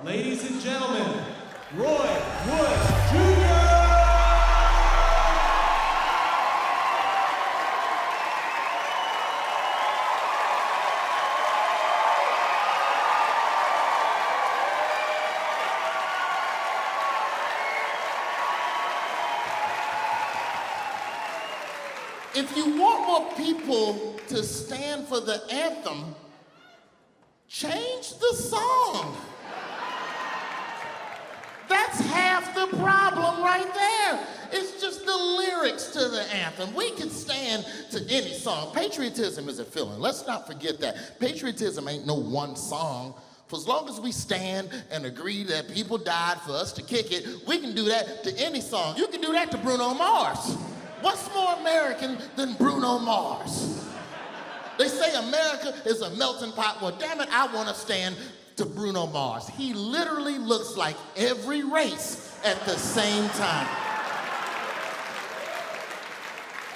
Ladies and gentlemen, Roy Woods Jr. If you want more people to stand for the anthem, change the song. That's half the problem right there. It's just the lyrics to the anthem. We can stand to any song. Patriotism is a feeling. Let's not forget that. Patriotism ain't no one song. For as long as we stand and agree that people died for us to kick it, we can do that to any song. You can do that to Bruno Mars. What's more American than Bruno Mars? They say America is a melting pot. Well, damn it, I want to stand to Bruno Mars. He literally looks like every race at the same time.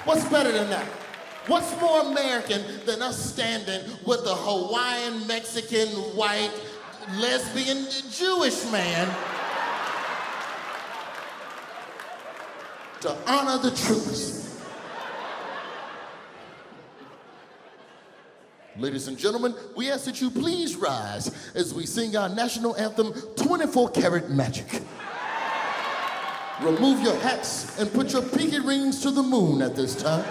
What's better than that? What's more American than us standing with a Hawaiian, Mexican, white, lesbian, Jewish man to honor the troops? Ladies and gentlemen, we ask that you please rise as we sing our national anthem, 24 Karat Magic. Remove your hats and put your pinky rings to the moon at this time.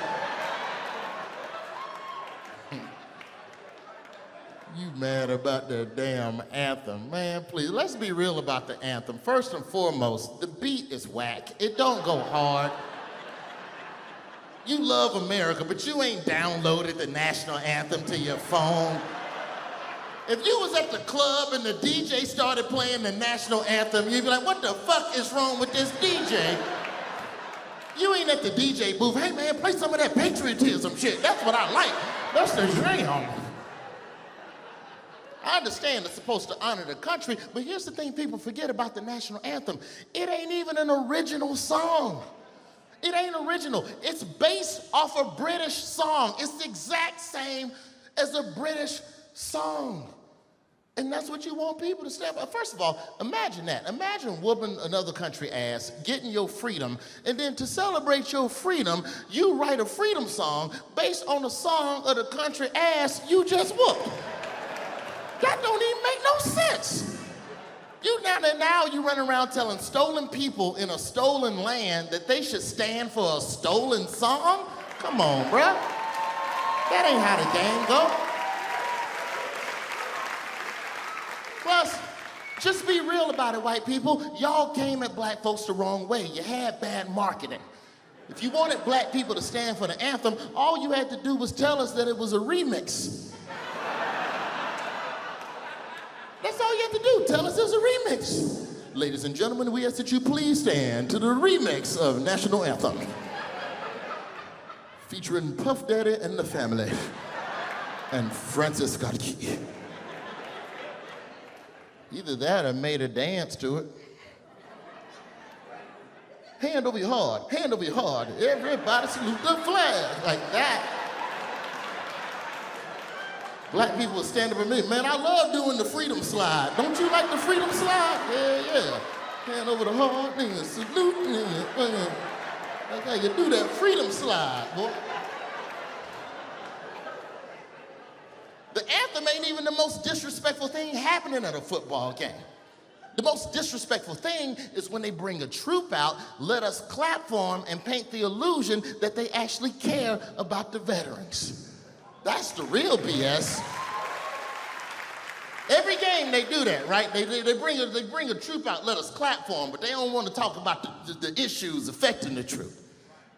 You mad about the damn anthem. Man, please, let's be real about the anthem. First and foremost, the beat is whack. It don't go hard. You love America, but you ain't downloaded the national anthem to your phone. If you was at the club and the DJ started playing the national anthem, you'd be like, what the fuck is wrong with this DJ? You ain't at the DJ booth. Hey man, play some of that patriotism shit. That's what I like. That's the jam. I understand it's supposed to honor the country, but here's the thing people forget about the national anthem. It ain't even an original song. It ain't original. It's based off a British song. It's the exact same as a British song. And that's what you want people to stand for. First of all, imagine that. Imagine whooping another country ass, getting your freedom, and then to celebrate your freedom, you write a freedom song based on the song of the country ass you just whooped. That don't even make no sense. Now you run around telling stolen people in a stolen land that they should stand for a stolen song? Come on, bruh. That ain't how the game go. Plus, just be real about it, white people. Y'all came at black folks the wrong way. You had bad marketing. If you wanted black people to stand for the anthem, all you had to do was tell us that it was a remix. That's all you have to do. Tell us it's a remix. Ladies and gentlemen, we ask that you please stand to the remix of National Anthem. Featuring Puff Daddy and the Family and Francis Scott Key. Either that or made a dance to it. Hand over your heart, hand over your heart. Everybody salute the flag like that. Black people stand up and me. Man, I love doing the freedom slide. Don't you like the freedom slide? Yeah. Hand over the heart, nigga, salute, nigga. That's how you do that freedom slide, boy. The anthem ain't even the most disrespectful thing happening at a football game. The most disrespectful thing is when they bring a troop out, let us clap for them, and paint the illusion that they actually care about the veterans. That's the real BS. Every game they do that, right? They bring a troop out, let us clap for them, but they don't want to talk about the issues affecting the troop.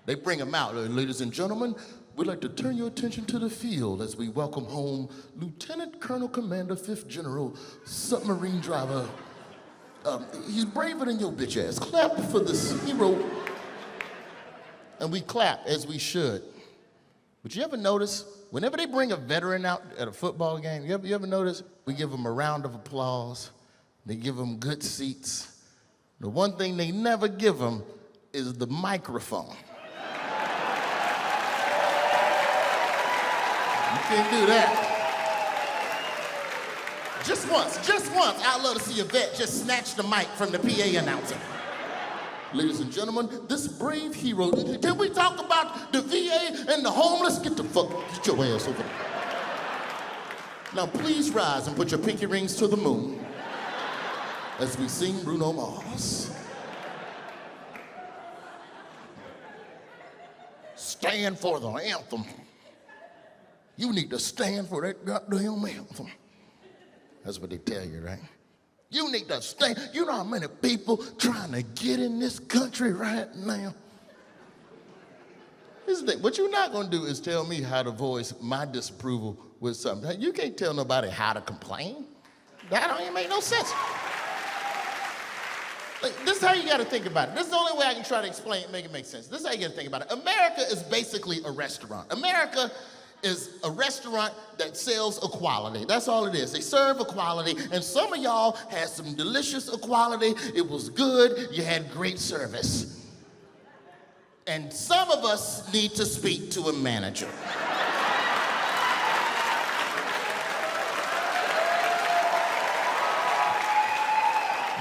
They bring them out. Ladies and gentlemen, we'd like to turn your attention to the field as we welcome home Lieutenant Colonel Commander 5th General Submarine Driver. He's braver than your bitch ass. Clap for this hero. And we clap as we should. But you ever notice, whenever they bring a veteran out at a football game, you ever notice, we give them a round of applause, they give them good seats. The one thing they never give them is the microphone. You can't do that. Just once, I'd love to see a vet just snatch the mic from the PA announcer. Ladies and gentlemen, this brave hero, can we talk about the VA and the homeless? Get your ass over there. Now please rise and put your pinky rings to the moon as we sing Bruno Mars. Stand for the anthem. You need to stand for that goddamn anthem. That's what they tell you, right? You need to stand. You know how many people trying to get in this country right now? Here's the thing. What you're not going to do is tell me how to voice my disapproval with something. You can't tell nobody how to complain. That don't even make no sense. Like, this is how you got to think about it. This is the only way I can try to explain it, make it make sense. This is how you got to think about it. America is basically a restaurant. America is a restaurant that sells equality. That's all it is. They serve equality, and some of y'all had some delicious equality. It was good. You had great service. And some of us need to speak to a manager.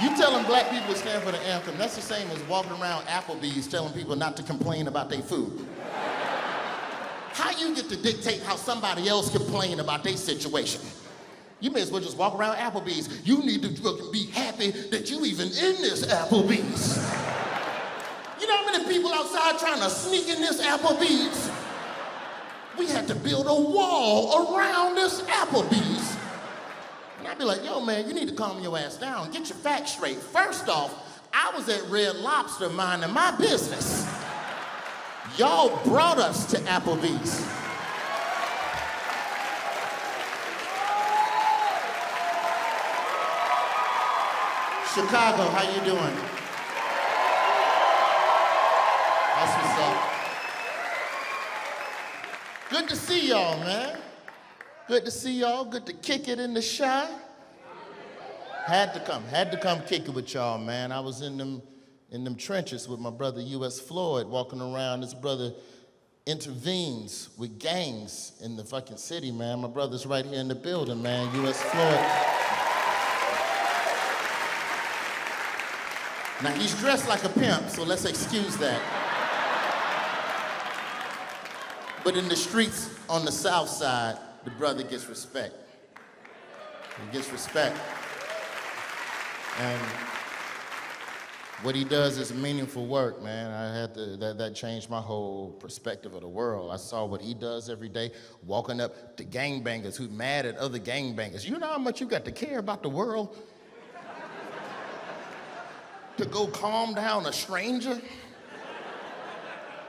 You telling black people to stand for the anthem, that's the same as walking around Applebee's telling people not to complain about their food. How you get to dictate how somebody else complain about their situation? You may as well just walk around Applebee's. You need to be happy that you even in this Applebee's. You know how many people outside trying to sneak in this Applebee's? We had to build a wall around this Applebee's. And I'd be like, yo, man, you need to calm your ass down. Get your facts straight. First off, I was at Red Lobster minding my business. Y'all brought us to Applebee's. Chicago, how you doing? That's what's up. Good to see y'all, man. Good to see y'all. Good to kick it in the Chi. Had to come kick it with y'all, man. I was in them trenches with my brother U.S. Floyd, walking around. This brother intervenes with gangs in the fucking city, man. My brother's right here in the building, man. U.S. Floyd. Now, he's dressed like a pimp, so let's excuse that. But in the streets on the south side, the brother gets respect. He gets respect. And what he does is meaningful work, man. That changed my whole perspective of the world. I saw what he does every day, walking up to gangbangers who's mad at other gangbangers. You know how much you got to care about the world? To go calm down a stranger?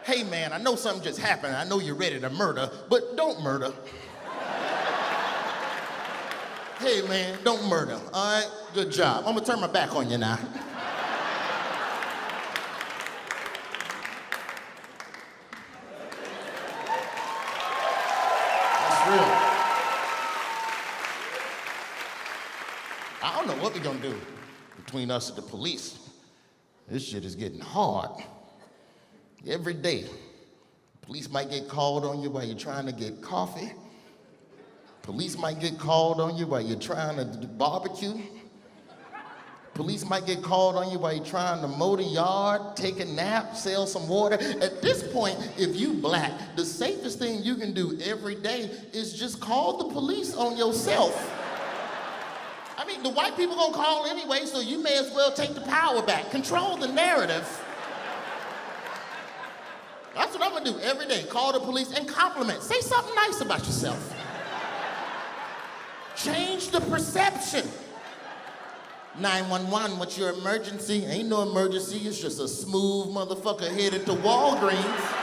Hey, man, I know something just happened. I know you're ready to murder, but don't murder. Hey, man, don't murder, all right? Good job. I'm gonna turn my back on you now. That's real. I don't know what we're gonna do between us and the police. This shit is getting hard. Every day, police might get called on you while you're trying to get coffee. Police might get called on you while you're trying to barbecue. Police might get called on you while you're trying to mow the yard, take a nap, sell some water. At this point, if you black, the safest thing you can do every day is just call the police on yourself. I mean, the white people gonna call anyway, so you may as well take the power back. Control the narrative. That's what I'm gonna do every day. Call the police and compliment. Say something nice about yourself. Change the perception. 911, what's your emergency? Ain't no emergency, it's just a smooth motherfucker headed to Walgreens.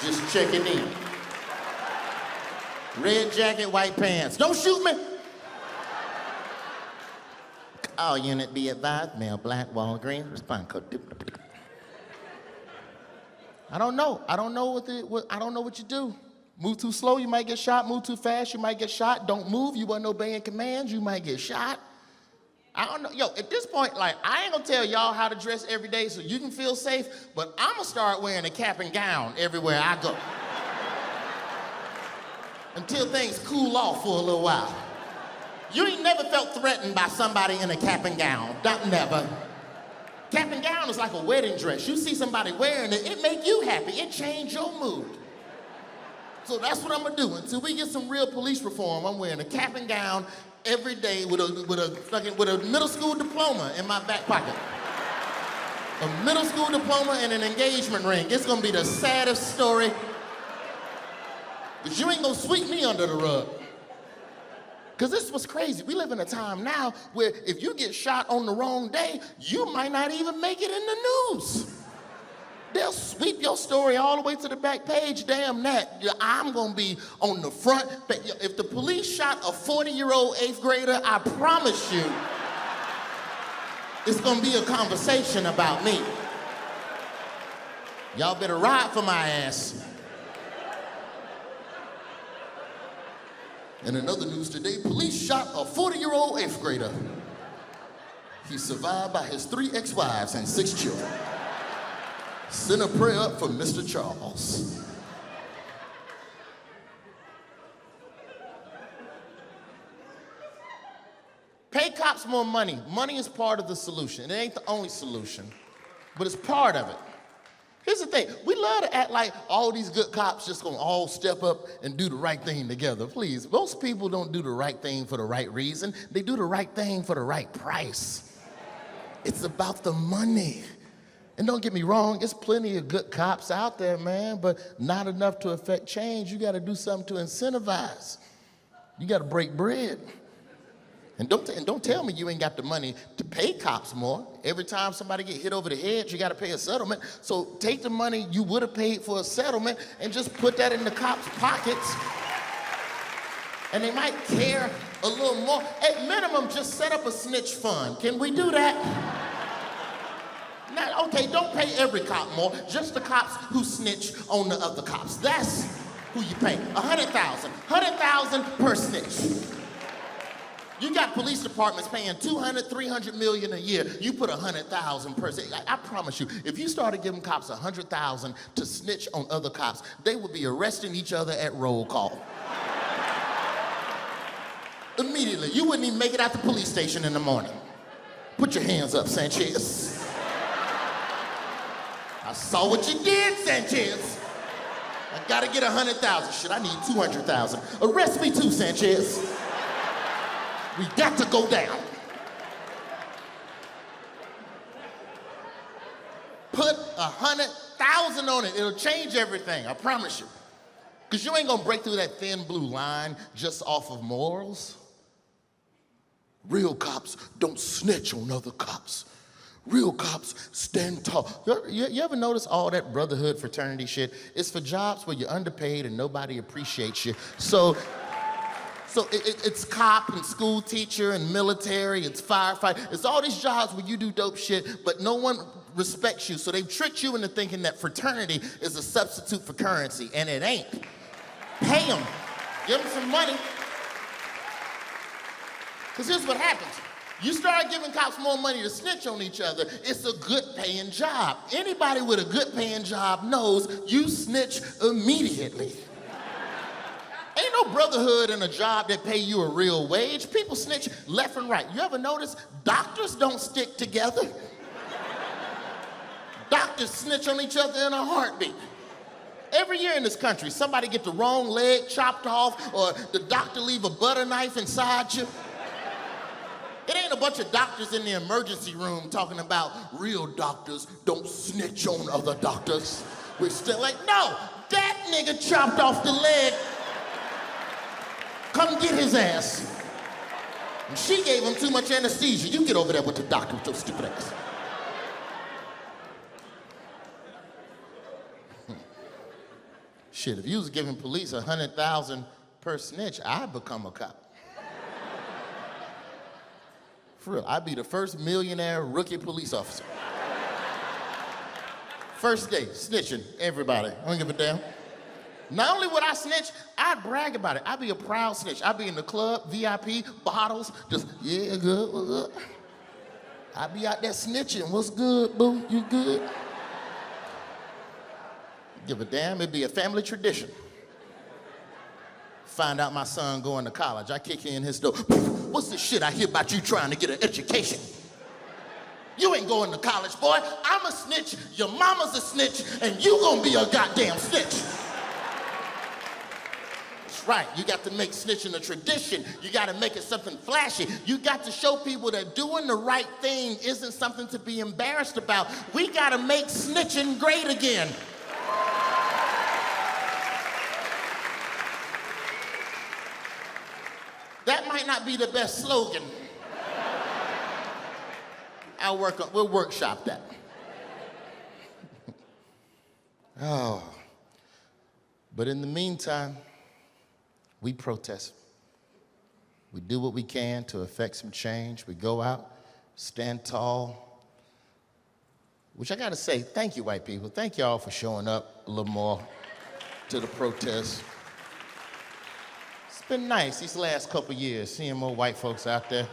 Just checking in. Red jacket, white pants. Don't shoot me. All unit be advised, male black Walgreens, respond code. I don't know what you do. Move too slow, you might get shot. Move too fast, you might get shot. Don't move, you wasn't obeying commands, you might get shot. I don't know. Yo, at this point, like, I ain't gonna tell y'all how to dress every day so you can feel safe, but I'm gonna start wearing a cap and gown everywhere I go. Until things cool off for a little while. You ain't never felt threatened by somebody in a cap and gown. Not never. Cap and gown is like a wedding dress. You see somebody wearing it, it make you happy. It change your mood. So that's what I'm gonna do. Until we get some real police reform, I'm wearing a cap and gown every day with a middle school diploma in my back pocket. A middle school diploma and an engagement ring. It's gonna be the saddest story. Because you ain't gonna sweep me under the rug. Because this was crazy. We live in a time now where if you get shot on the wrong day, you might not even make it in the news. They'll sweep your story all the way to the back page. Damn that. I'm gonna be on the front. If the police shot a 40-year-old 8th grader, I promise you, it's gonna be a conversation about me. Y'all better ride for my ass. In another news today, police shot a 40-year-old 8th grader. He survived by his 3 ex-wives and 6 children. Send a prayer up for Mr. Charles. Pay cops more money. Money is part of the solution. It ain't the only solution, but it's part of it. Here's the thing, we love to act like all these good cops just gonna all step up and do the right thing together. Please, most people don't do the right thing for the right reason. They do the right thing for the right price. It's about the money. And don't get me wrong, there's plenty of good cops out there, man, but not enough to affect change. You gotta do something to incentivize. You gotta break bread. And don't tell me you ain't got the money to pay cops more. Every time somebody get hit over the head, you gotta pay a settlement. So take the money you would have paid for a settlement and just put that in the cops' pockets. And they might care a little more. At minimum, just set up a snitch fund. Can we do that? Now, okay, don't pay every cop more, just the cops who snitch on the other cops. That's who you pay. 100,000. 100,000 per snitch. You got police departments paying 200, 300 million a year. You put 100,000 per se. I promise you, if you started giving cops 100,000 to snitch on other cops, they would be arresting each other at roll call. Immediately, you wouldn't even make it out the police station in the morning. Put your hands up, Sanchez. I saw what you did, Sanchez. I gotta get 100,000. Shit, I need 200,000. Arrest me too, Sanchez. We got to go down. Put 100,000 on it. It'll change everything, I promise you. Because you ain't gonna break through that thin blue line just off of morals. Real cops don't snitch on other cops. Real cops stand tall. You ever notice all that brotherhood fraternity shit? It's for jobs where you're underpaid and nobody appreciates you. So it's cop and school teacher and military, it's firefighter. It's all these jobs where you do dope shit, but no one respects you. So they've tricked you into thinking that fraternity is a substitute for currency, and it ain't. Pay them. Give them some money. Because here's what happens. You start giving cops more money to snitch on each other, it's a good paying job. Anybody with a good paying job knows you snitch immediately. Ain't no brotherhood in a job that pay you a real wage. People snitch left and right. You ever notice doctors don't stick together? Doctors snitch on each other in a heartbeat. Every year in this country, somebody get the wrong leg chopped off or the doctor leave a butter knife inside you. It ain't a bunch of doctors in the emergency room talking about real doctors don't snitch on other doctors. We're still like, no, that nigga chopped off the leg. Come get his ass. And she gave him too much anesthesia. You get over there with the doctor with your stupid ass. Shit, if you was giving police 100,000 per snitch, I'd become a cop. For real, I'd be the first millionaire rookie police officer. First day, snitching everybody. I don't give a damn. Not only would I snitch, I'd brag about it. I'd be a proud snitch. I'd be in the club, VIP, bottles, just, yeah, good, what's good? I'd be out there snitching. What's good, boo? You good? Give a damn, it'd be a family tradition. find out my son going to college. I kick in his door. What's this shit I hear about you trying to get an education? You ain't going to college, boy. I'm a snitch, your mama's a snitch, and you gonna be a goddamn snitch. That's right, you got to make snitching a tradition. You gotta make it something flashy. You got to show people that doing the right thing isn't something to be embarrassed about. We gotta make snitching great again. That might not be the best slogan. We'll workshop that. Oh. But in the meantime, we protest. We do what we can to affect some change. We go out, stand tall. Which I gotta say, thank you, white people. Thank y'all for showing up a little more to the protests. It's been nice these last couple years, seeing more white folks out there.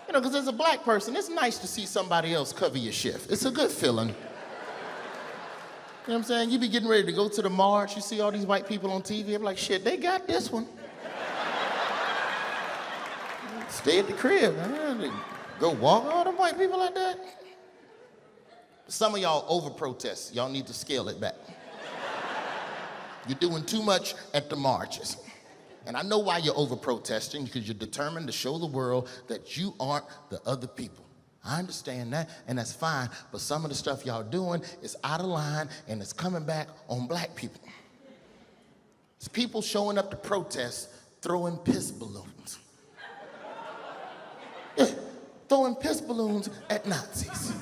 You know, because as a black person, it's nice to see somebody else cover your shift. It's a good feeling. You know what I'm saying? You be getting ready to go to the march, you see all these white people on TV, I'm like, shit, they got this one. Stay at the crib, man. Go walk all them white people like that. Some of y'all over-protest. Y'all need to scale it back. You're doing too much at the marches. And I know why you're over-protesting, because you're determined to show the world that you aren't the other people. I understand that, and that's fine, but some of the stuff y'all doing is out of line, and it's coming back on black people. It's people showing up to protest, throwing piss balloons. Yeah, throwing piss balloons at Nazis.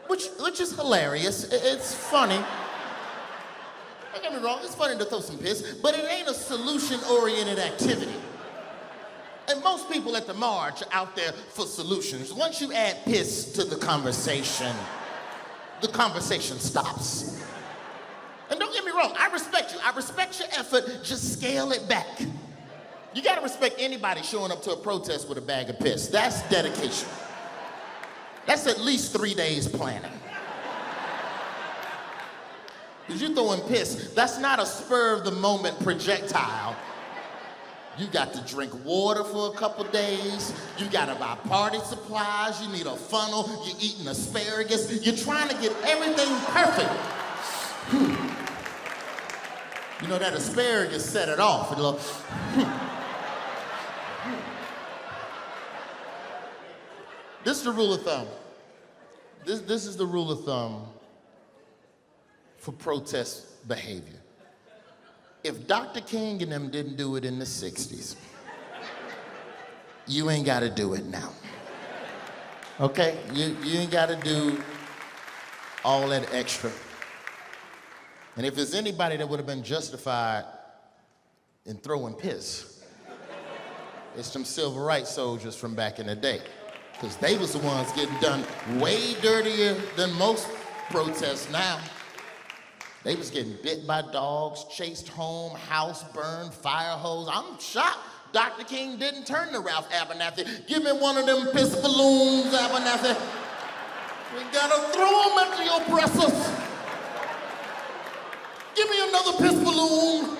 Which is hilarious, it's funny. Don't get me wrong, it's funny to throw some piss, but it ain't a solution-oriented activity. And most people at the march are out there for solutions. Once you add piss to the conversation stops. And don't get me wrong, I respect you. I respect your effort, just scale it back. You gotta respect anybody showing up to a protest with a bag of piss. That's dedication. That's at least 3 days planning. Because you're throwing piss, that's not a spur-of-the-moment projectile. You got to drink water for a couple days. You gotta buy party supplies. You need a funnel. You're eating asparagus. You're trying to get everything perfect. You know, that asparagus set it off. This is the rule of thumb. This is the rule of thumb for protest behavior. If Dr. King and them didn't do it in the 60s, you ain't gotta do it now. Okay? You ain't gotta do all that extra. And if there's anybody that would have been justified in throwing piss, it's them civil rights soldiers from back in the day. Because they was the ones getting done way dirtier than most protests now. They was getting bit by dogs, chased home, house burned, fire hose. I'm shocked Dr. King didn't turn to Ralph Abernathy. Give me one of them piss balloons, Abernathy. We gotta throw them at the oppressors. Give me another piss balloon.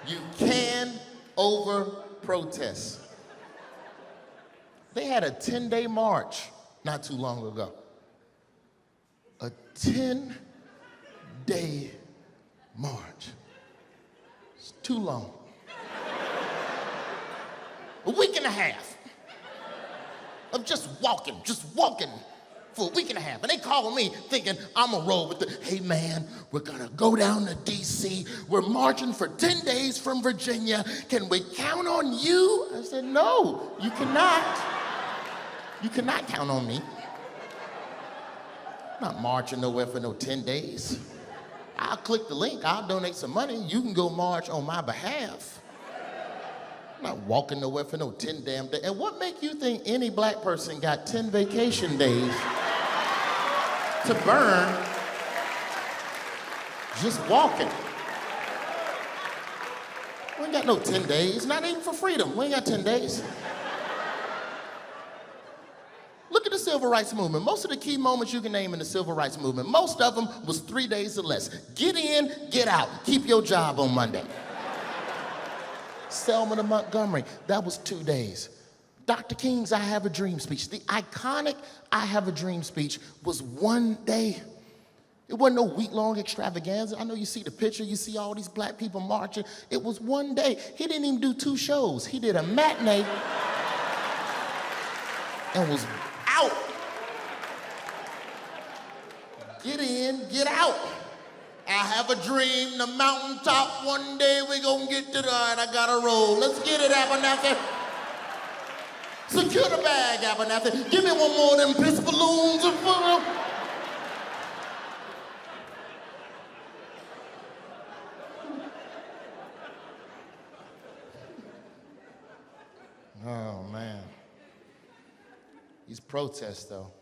You can over-protest. They had a 10-day march not too long ago. A 10-day march. It's too long. A week and a half of just walking for a week and a half. And they called me thinking I'm gonna roll with the, hey man, we're gonna go down to DC. We're marching for 10 days from Virginia. Can we count on you? I said, no, you cannot. You cannot count on me. I'm not marching nowhere for no 10 days. I'll click the link, I'll donate some money. You can go march on my behalf. I'm not walking nowhere for no 10 damn days. And what make you think any black person got 10 vacation days to burn just walking? We ain't got no 10 days, not even for freedom. We ain't got 10 days. Look at the civil rights movement. Most of the key moments you can name in the civil rights movement, most of them was 3 days or less. Get in, get out, keep your job on Monday. Selma to Montgomery, that was 2 days. Dr. King's I Have a Dream speech, the iconic I Have a Dream speech was 1 day. It wasn't no week-long extravaganza. I know you see the picture, you see all these black people marching. It was 1 day. He didn't even do 2 shows. He did a matinee and was out. Get in, get out. I have a dream, the mountaintop, one day we gonna get to the, all right, I gotta roll. Let's get it, Abernathy. Secure the bag, Abernathy. Give me one more of them piss balloons. Oh, man. These protests, though.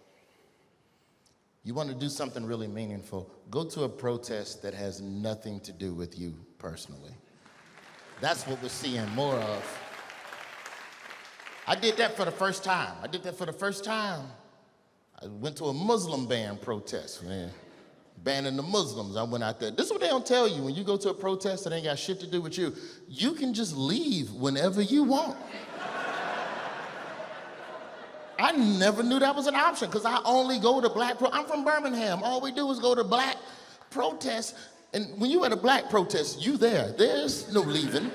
You want to do something really meaningful, go to a protest that has nothing to do with you personally. That's what we're seeing more of. I did that for the first time. I went to a Muslim ban protest, man. Banning the Muslims. I went out there. This is what they don't tell you when you go to a protest that ain't got shit to do with you. You can just leave whenever you want. I never knew that was an option because I only go to black I'm from Birmingham. All we do is go to black protests. And when you at a black protest, you there. There's no leaving.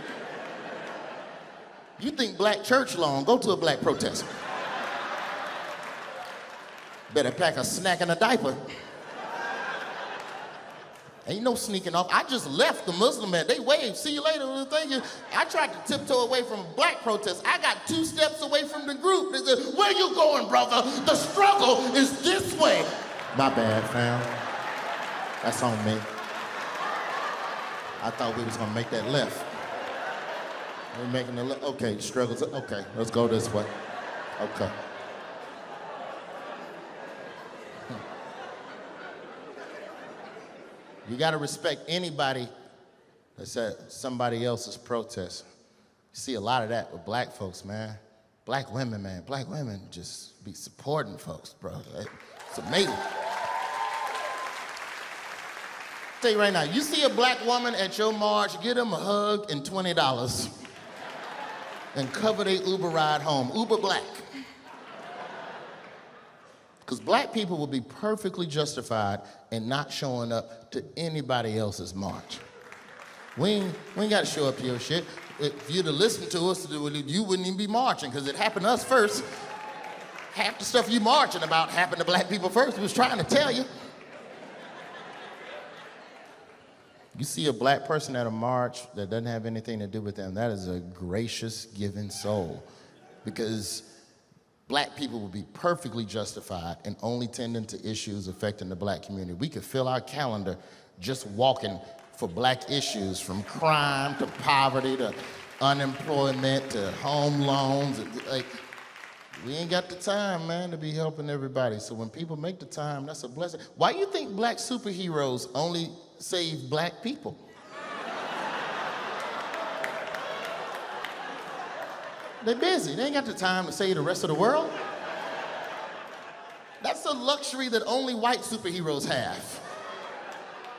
You think black church long, go to a black protest. Better pack a snack and a diaper. Ain't no sneaking off. I just left the Muslim man. They waved, see you later. I tried to tiptoe away from black protests. I got 2 steps away from the group. They said, where you going, brother? The struggle is this way. My bad, fam. That's on me. I thought we was gonna make that left. We're making the left. Okay, struggles. Okay, let's go this way. Okay. You gotta respect anybody that's at somebody else's protest. You see a lot of that with black folks, man. Black women, man. Black women just be supporting folks, bro. It's amazing. Tell you right now, you see a black woman at your march, give them a hug and $20 and cover their Uber ride home. Uber black. Because black people will be perfectly justified in not showing up to anybody else's march. We ain't got to show up to your shit. If you'd have listened to us, you wouldn't even be marching, because it happened to us first. Half the stuff you marching about happened to black people first. We was trying to tell you. You see a black person at a march that doesn't have anything to do with them, that is a gracious, giving soul. Because black people will be perfectly justified in only tending to issues affecting the black community. We could fill our calendar just walking for black issues, from crime to poverty to unemployment to home loans. Like, we ain't got the time, man, to be helping everybody. So when people make the time, that's a blessing. Why do you think black superheroes only save black people? They're busy. They ain't got the time to save the rest of the world. That's a luxury that only white superheroes have.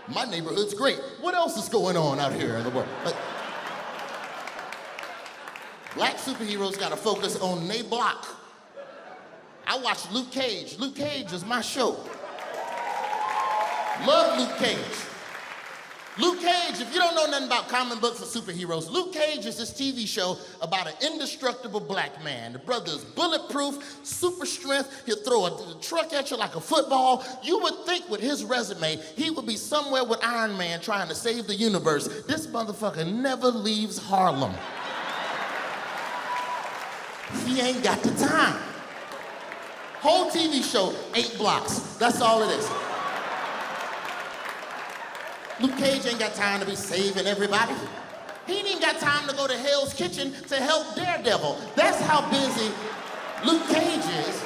My neighborhood's great. What else is going on out here in the world? Like, black superheroes gotta focus on their block. I watch Luke Cage. Luke Cage is my show. Love Luke Cage. Luke Cage, if you don't know nothing about comic books or superheroes, Luke Cage is this TV show about an indestructible black man. The brother is bulletproof, super strength. He'll throw a truck at you like a football. You would think with his resume, he would be somewhere with Iron Man trying to save the universe. This motherfucker never leaves Harlem. He ain't got the time. Whole TV show, 8 blocks. That's all it is. Luke Cage ain't got time to be saving everybody. He ain't even got time to go to Hell's Kitchen to help Daredevil. That's how busy Luke Cage is.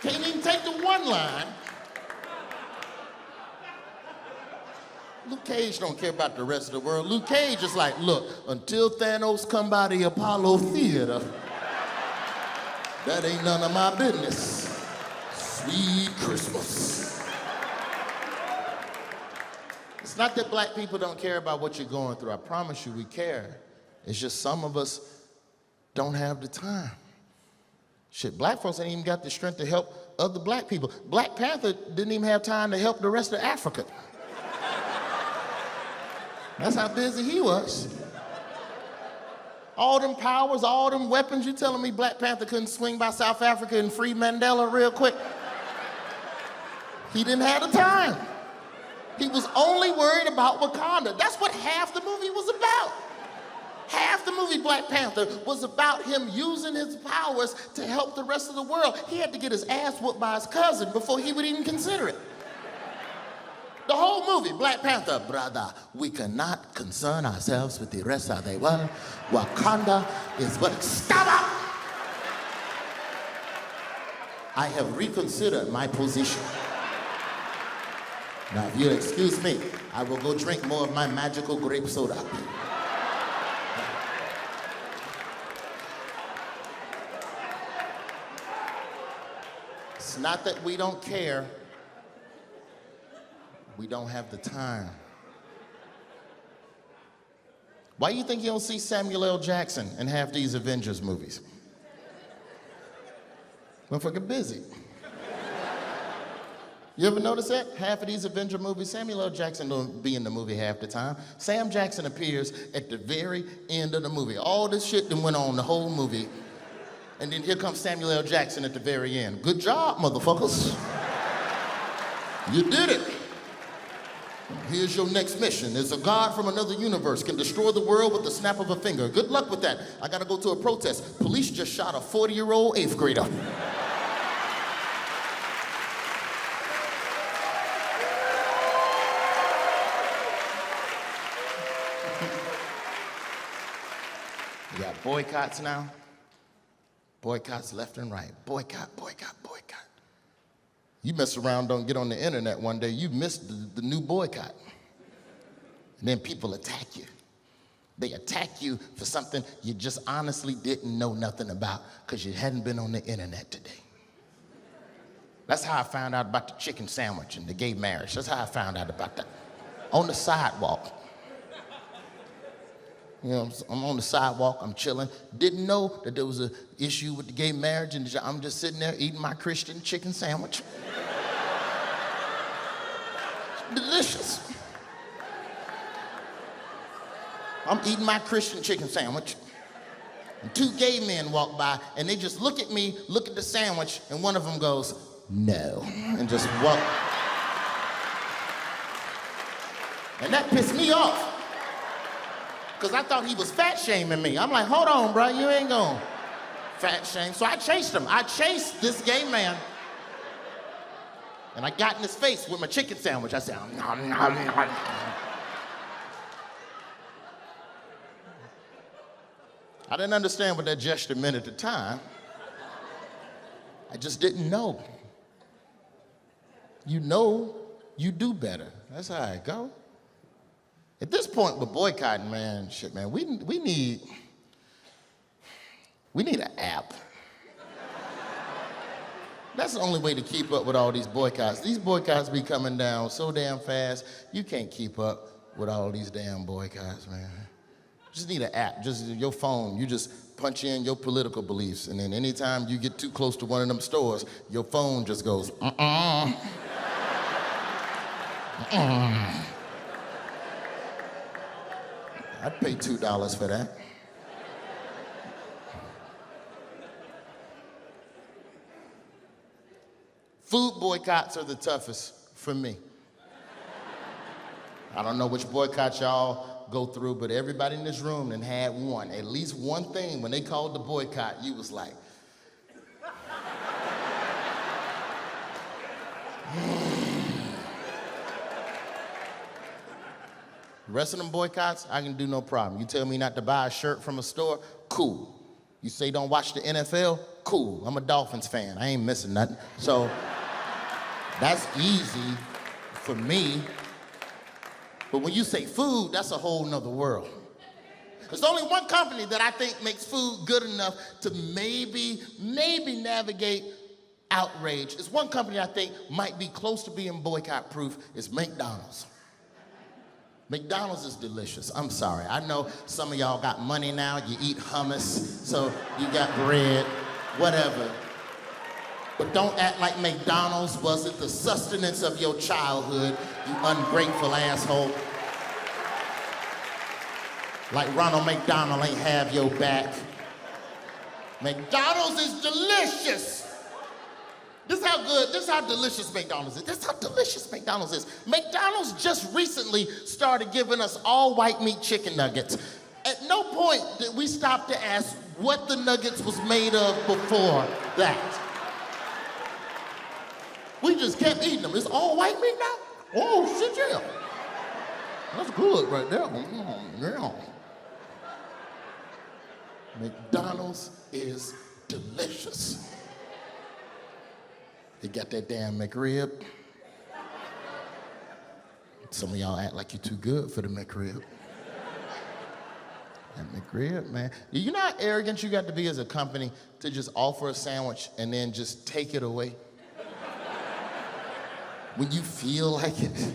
Can't even take the one line. Luke Cage don't care about the rest of the world. Luke Cage is like, look, until Thanos come by the Apollo Theater, That ain't none of my business. Sweet Christmas. It's not that black people don't care about what you're going through. I promise you we care. It's just some of us don't have the time. Shit, black folks ain't even got the strength to help other black people. Black Panther didn't even have time to help the rest of Africa. That's how busy he was. All them powers, all them weapons, you telling me Black Panther couldn't swing by South Africa and free Mandela real quick? He didn't have the time. He was only worried about Wakanda. That's what half the movie was about. Half the movie Black Panther was about him using his powers to help the rest of the world. He had to get his ass whooped by his cousin before he would even consider it. The whole movie, Black Panther, brother, we cannot concern ourselves with the rest of the world. Wakanda is what. Stop up! I have reconsidered my position. Now, if you'll excuse me, I will go drink more of my magical grape soda. It's not that we don't care. We don't have the time. Why do you think you don't see Samuel L. Jackson in half these Avengers movies? Motherfucker busy. You ever notice that? Half of these Avenger movies, Samuel L. Jackson don't be in the movie half the time. Sam Jackson appears at the very end of the movie. All this shit that went on the whole movie. And then here comes Samuel L. Jackson at the very end. Good job, motherfuckers. You did it. Here's your next mission. There's a god from another universe can destroy the world with the snap of a finger. Good luck with that. I gotta go to a protest. Police just shot a 40-year-old 8th grader. We got boycotts now. Boycotts left and right. Boycott, boycott, boycott. You mess around, don't get on the internet one day, you missed the new boycott. And then people attack you. They attack you for something you just honestly didn't know nothing about because you hadn't been on the internet today. That's how I found out about the chicken sandwich and the gay marriage. That's how I found out about that. On the sidewalk. You know, I'm on the sidewalk, I'm chilling. Didn't know that there was an issue with the gay marriage, and I'm just sitting there eating my Christian chicken sandwich. Delicious. I'm eating my Christian chicken sandwich. And 2 gay men walk by, and they just look at me, look at the sandwich, and one of them goes, no, and just walk. And that pissed me off. Because I thought he was fat shaming me. I'm like, hold on, bro, you ain't gonna fat shame. So I chased him. I chased this gay man. And I got in his face with my chicken sandwich. I said, nom, nom, nom. I didn't understand what that gesture meant at the time. I just didn't know. You know, you do better. That's how it go. At this point with boycotting, man, shit, man, we need an app. That's the only way to keep up with all these boycotts. These boycotts be coming down so damn fast, you can't keep up with all these damn boycotts, man. Just need an app, just your phone. You just punch in your political beliefs, and then anytime you get too close to one of them stores, your phone just goes, I'd pay $2 for that. Food boycotts are the toughest for me. I don't know which boycott y'all go through, but everybody in this room done had one. At least one thing, when they called the boycott, you was like, The rest of them boycotts, I can do no problem. You tell me not to buy a shirt from a store, cool. You say don't watch the NFL, cool. I'm a Dolphins fan, I ain't missing nothing. So that's easy for me. But when you say food, that's a whole nother world. There's only one company that I think makes food good enough to maybe navigate outrage. It's one company I think might be close to being boycott proof. It's McDonald's. McDonald's is delicious. I'm sorry. I know some of y'all got money now. You eat hummus, so you got bread, whatever. But don't act like McDonald's wasn't the sustenance of your childhood, you ungrateful asshole. Like Ronald McDonald ain't have your back. McDonald's is delicious. This is how delicious McDonald's is. This is how delicious McDonald's is. McDonald's just recently started giving us all white meat chicken nuggets. At no point did we stop to ask what the nuggets was made of before that. We just kept eating them. It's all white meat now? Oh, shit, yeah. That's good right there. Yeah. McDonald's is delicious. They got that damn McRib. Some of y'all act like you're too good for the McRib. That McRib, man. You know how arrogant you got to be as a company to just offer a sandwich and then just take it away? When you feel like it,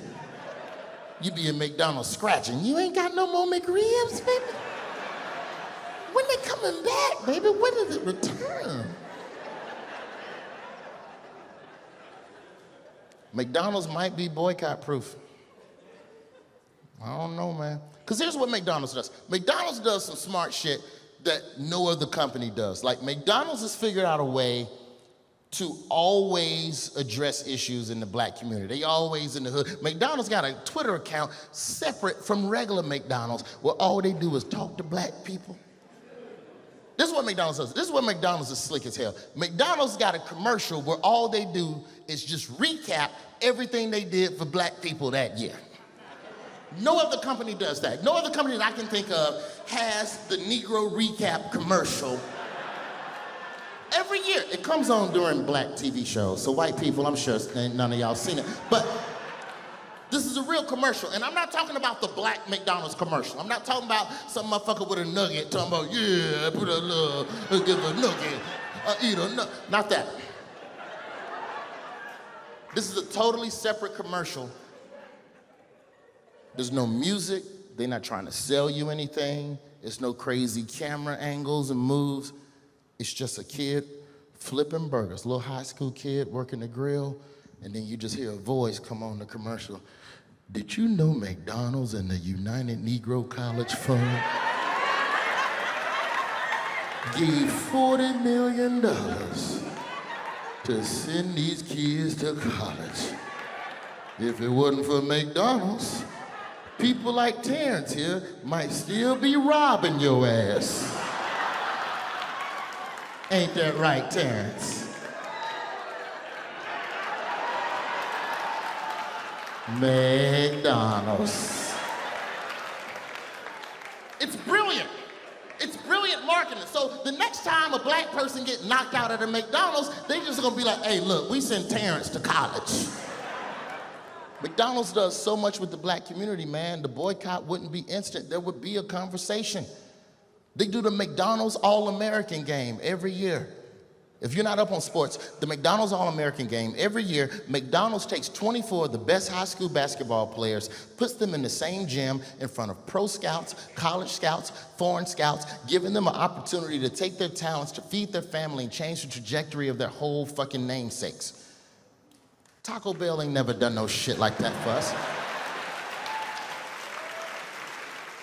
you be in McDonald's scratching. You ain't got no more McRibs, baby? When they coming back, baby? When does it return? McDonald's might be boycott proof. I don't know, man. Because here's what McDonald's does. McDonald's does some smart shit that no other company does. Like, McDonald's has figured out a way to always address issues in the black community. They always in the hood. McDonald's got a Twitter account separate from regular McDonald's where all they do is talk to black people. This is what McDonald's does. This is what McDonald's is slick as hell. McDonald's got a commercial where all they do is just recap everything they did for black people that year. No other company does that. No other company that I can think of has the Negro recap commercial. Every year, it comes on during black TV shows. So white people, I'm sure none of y'all seen it. But this is a real commercial. And I'm not talking about the black McDonald's commercial. I'm not talking about some motherfucker with a nugget talking about, yeah, put a little, give a nugget, eat a nugget. Not that. This is a totally separate commercial. There's no music. They're not trying to sell you anything. There's no crazy camera angles and moves. It's just a kid flipping burgers, a little high school kid working the grill, and then you just hear a voice come on the commercial. Did you know McDonald's and the United Negro College Fund gave $40 million to send these kids to college? If it wasn't for McDonald's, people like Terrence here might still be robbing your ass. Ain't that right, Terrence? McDonald's. It's brilliant. It's brilliant marketing. So the next time a black person gets knocked out at a McDonald's, they just gonna be like, hey, look, we sent Terrence to college. McDonald's does so much with the black community, man. The boycott wouldn't be instant. There would be a conversation. They do the McDonald's All-American game every year. If you're not up on sports, the McDonald's All-American game every year, McDonald's takes 24 of the best high school basketball players, puts them in the same gym in front of pro scouts, college scouts, foreign scouts, giving them an opportunity to take their talents to feed their family and change the trajectory of their whole fucking namesakes. Taco Bell ain't never done no shit like that for us.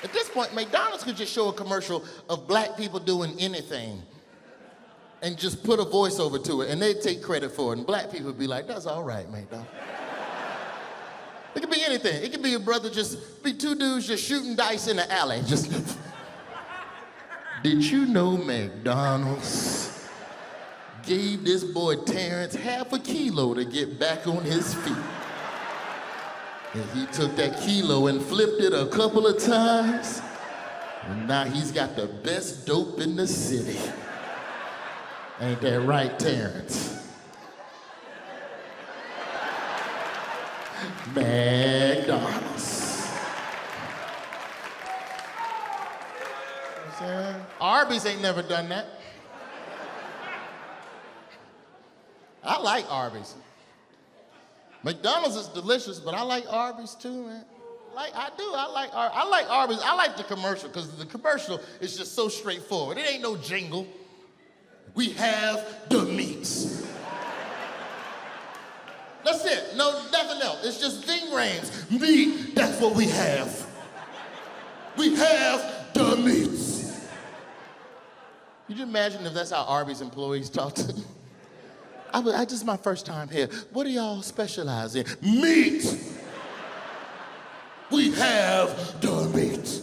At this point, McDonald's could just show a commercial of black people doing anything and just put a voiceover to it, and they'd take credit for it, and black people would be like, that's all right, McDonald's. It could be anything. It could be a brother be two dudes just shooting dice in the alley. Just, did you know McDonald's gave this boy Terrence half a kilo to get back on his feet? And he took that kilo and flipped it a couple of times, and now he's got the best dope in the city. Ain't that right, Terrence? McDonald's. Arby's ain't never done that. I like Arby's. McDonald's is delicious, but I like Arby's too, man. I like Arby's. I like the commercial because the commercial is just so straightforward. It ain't no jingle. We have the meats. That's it. No, nothing else. It's just Ving Rhames. Meat, that's what we have. We have the meats. Could you imagine if that's how Arby's employees talk to me? This is my first time here. What do y'all specialize in? Meat. We have the meat.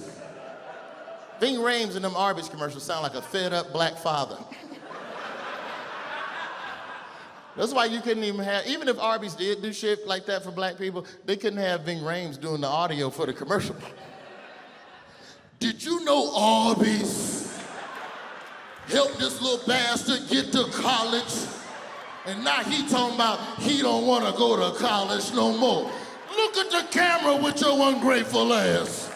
Ving Rhames in them Arby's commercials sound like a fed-up black father. That's why you couldn't even have, even if Arby's did do shit like that for black people, they couldn't have Ving Rhames doing the audio for the commercial. Did you know Arby's helped this little bastard get to college? And now he talking about he don't want to go to college no more. Look at the camera with your ungrateful ass.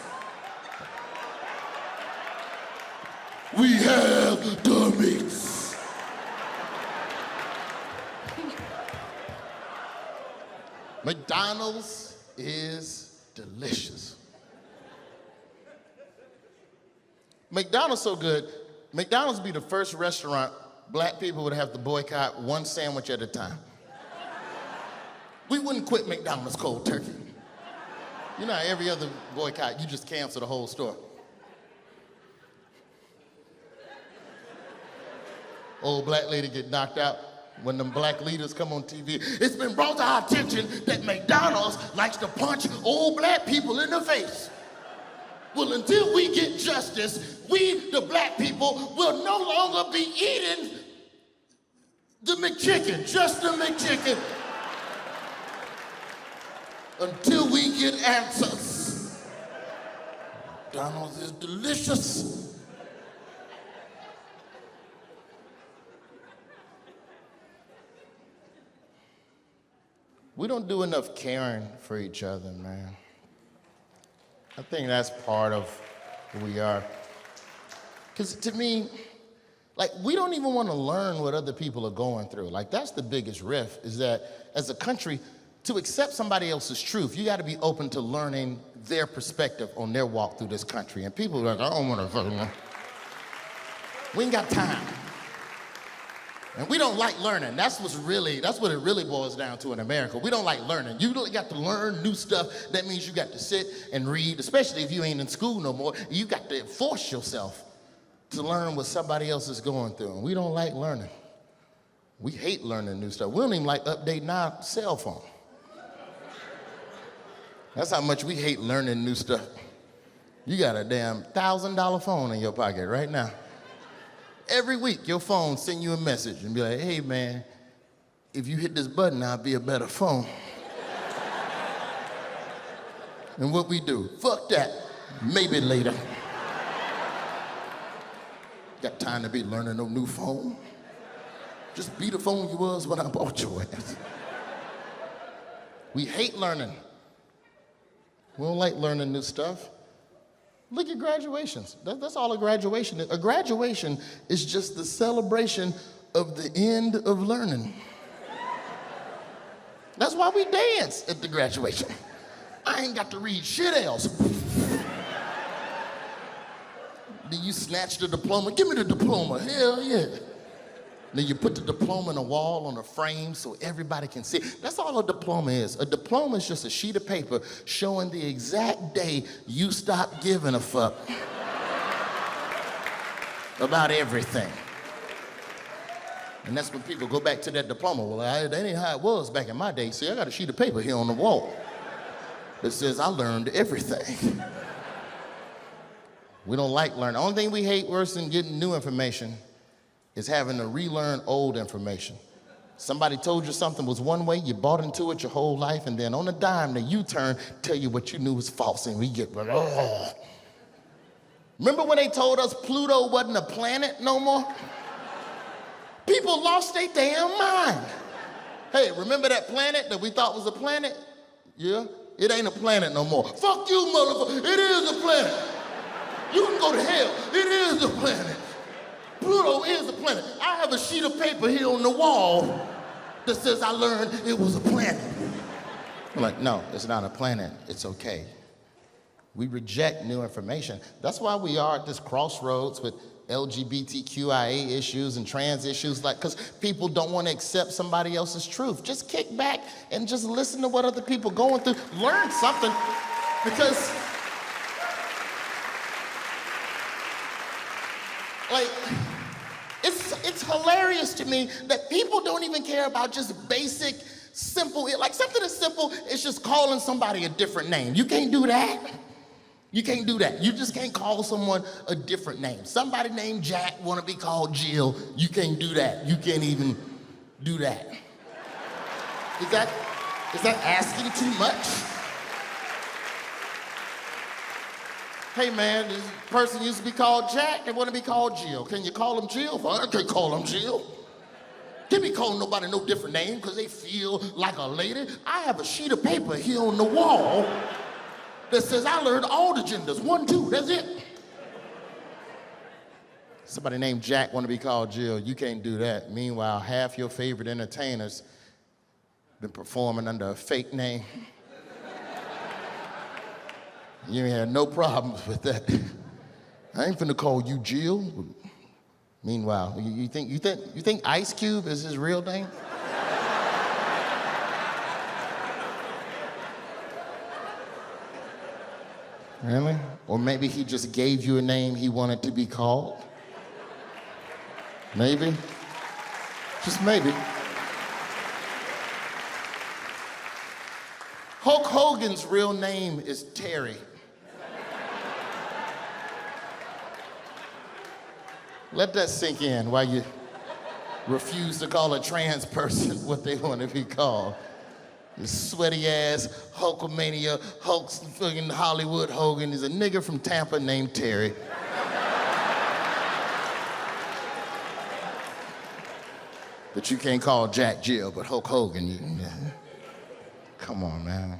We have the meats. McDonald's is delicious. McDonald's so good, McDonald's be the first restaurant black people would have to boycott one sandwich at a time. We wouldn't quit McDonald's cold turkey. You know how every other boycott, you just cancel the whole store. Old black lady get knocked out when them black leaders come on TV. It's been brought to our attention that McDonald's likes to punch old black people in the face. Well, until we get justice, we, the black people, will no longer be eating the McChicken, just the McChicken, until we get answers. McDonald's is delicious. We don't do enough caring for each other, man. I think that's part of who we are. Because to me, like, we don't even want to learn what other people are going through. Like, that's the biggest rift, is that as a country, to accept somebody else's truth, you got to be open to learning their perspective on their walk through this country. And people are like, I don't want to fucking know. We ain't got time. And we don't like learning. That's what it really boils down to in America. We don't like learning. You got to learn new stuff. That means you got to sit and read, especially if you ain't in school no more. You got to force yourself to learn what somebody else is going through. And we don't like learning. We hate learning new stuff. We don't even like updating our cell phone. That's how much we hate learning new stuff. You got a damn $1,000 phone in your pocket right now. Every week, your phone send you a message and be like, hey, man, if you hit this button, I'll be a better phone. And what we do? Fuck that. Maybe later. Got time to be learning no new phone? Just be the phone you was when I bought your ass. We hate learning. We don't like learning new stuff. Look at graduations. That's all a graduation is. A graduation is just the celebration of the end of learning. That's why we dance at the graduation. I ain't got to read shit else. Then you snatch the diploma. Give me the diploma. Hell yeah. Then you put the diploma in a wall on a frame so everybody can see. That's all a diploma is. A diploma is just a sheet of paper showing the exact day you stopped giving a fuck about everything. And that's when people go back to that diploma. Well, that ain't how it was back in my day. See, I got a sheet of paper here on the wall that says I learned everything. We don't like learning. The only thing we hate worse than getting new information is having to relearn old information. Somebody told you something was one way, you bought into it your whole life, and then on a dime, the U-turn tell you what you knew was false, and we get like, oh. Remember when they told us Pluto wasn't a planet no more? People lost their damn mind. Hey, remember that planet that we thought was a planet? Yeah, it ain't a planet no more. Fuck you, motherfucker, it is a planet. You can go to hell, it is a planet. Pluto is a planet. I have a sheet of paper here on the wall that says I learned it was a planet. I'm like, no, it's not a planet. It's okay. We reject new information. That's why we are at this crossroads with LGBTQIA issues and trans issues, like, because people don't want to accept somebody else's truth. Just kick back and just listen to what other people are going through. Learn something, because like, it's hilarious to me that people don't even care about just basic, simple, like something as simple as just calling somebody a different name. You can't do that. You can't do that. You just can't call someone a different name. Somebody named Jack want to be called Jill. You can't do that. You can't even do that. Is that asking too much? Hey man, this person used to be called Jack, they want to be called Jill. Can you call him Jill? Well, I can't call him Jill. Can't be calling nobody no different name because they feel like a lady. I have a sheet of paper here on the wall that says I learned all the genders, 1, 2, that's it. Somebody named Jack want to be called Jill. You can't do that. Meanwhile, half your favorite entertainers been performing under a fake name. You ain't had no problems with that. I ain't finna call you Jill. Meanwhile, you think Ice Cube is his real name? Really? Or maybe he just gave you a name he wanted to be called? Maybe? Just maybe. Hulk Hogan's real name is Terry. Let that sink in while you refuse to call a trans person what they want to be called. This sweaty ass Hulkamania, Hulk's fucking Hollywood Hogan is a nigger from Tampa named Terry. But you can't call Jack Jill, but Hulk Hogan, yeah. Come on, man.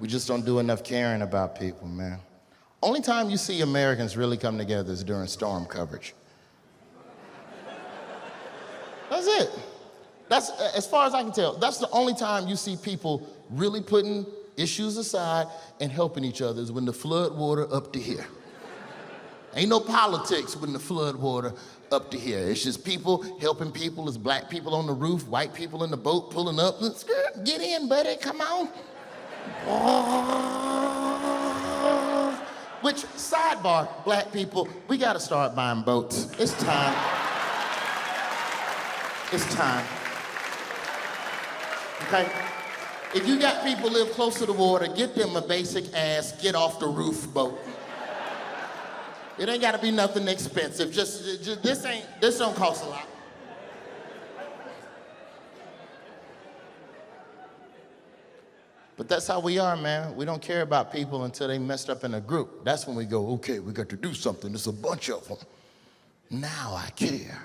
We just don't do enough caring about people, man. Only time you see Americans really come together is during storm coverage. That's it. That's, as far as I can tell, that's the only time you see people really putting issues aside and helping each other is when the flood water up to here. Ain't no politics when the flood water up to here. It's just people helping people. It's black people on the roof, white people in the boat pulling up. Get in, buddy, come on. Which, sidebar, black people, we gotta start buying boats. It's time. It's time. Okay? If you got people live close to the water, get them a basic ass, get off the roof boat. It ain't gotta be nothing expensive. Just this don't cost a lot. But that's how we are, man. We don't care about people until they messed up in a group. That's when we go, okay, we got to do something. There's a bunch of them. Now I care.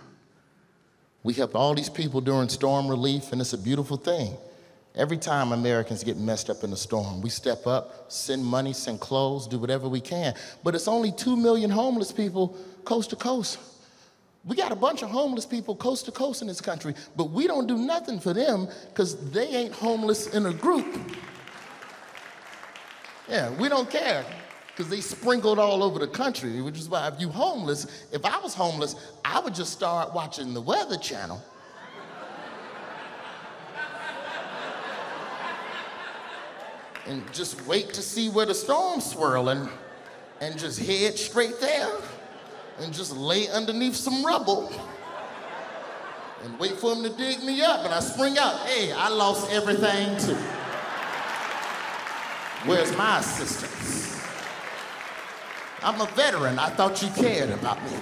We helped all these people during storm relief, and it's a beautiful thing. Every time Americans get messed up in a storm, we step up, send money, send clothes, do whatever we can. But it's only 2 million homeless people coast to coast. We got a bunch of homeless people coast to coast in this country, but we don't do nothing for them because they ain't homeless in a group. Yeah, we don't care because they sprinkled all over the country, which is why if you homeless, if I was homeless, I would just start watching the Weather Channel. And just wait to see where the storm's swirling and just head straight there and just lay underneath some rubble and wait for them to dig me up and I spring out. Hey, I lost everything too. Where's my assistance? I'm a veteran. I thought you cared about me.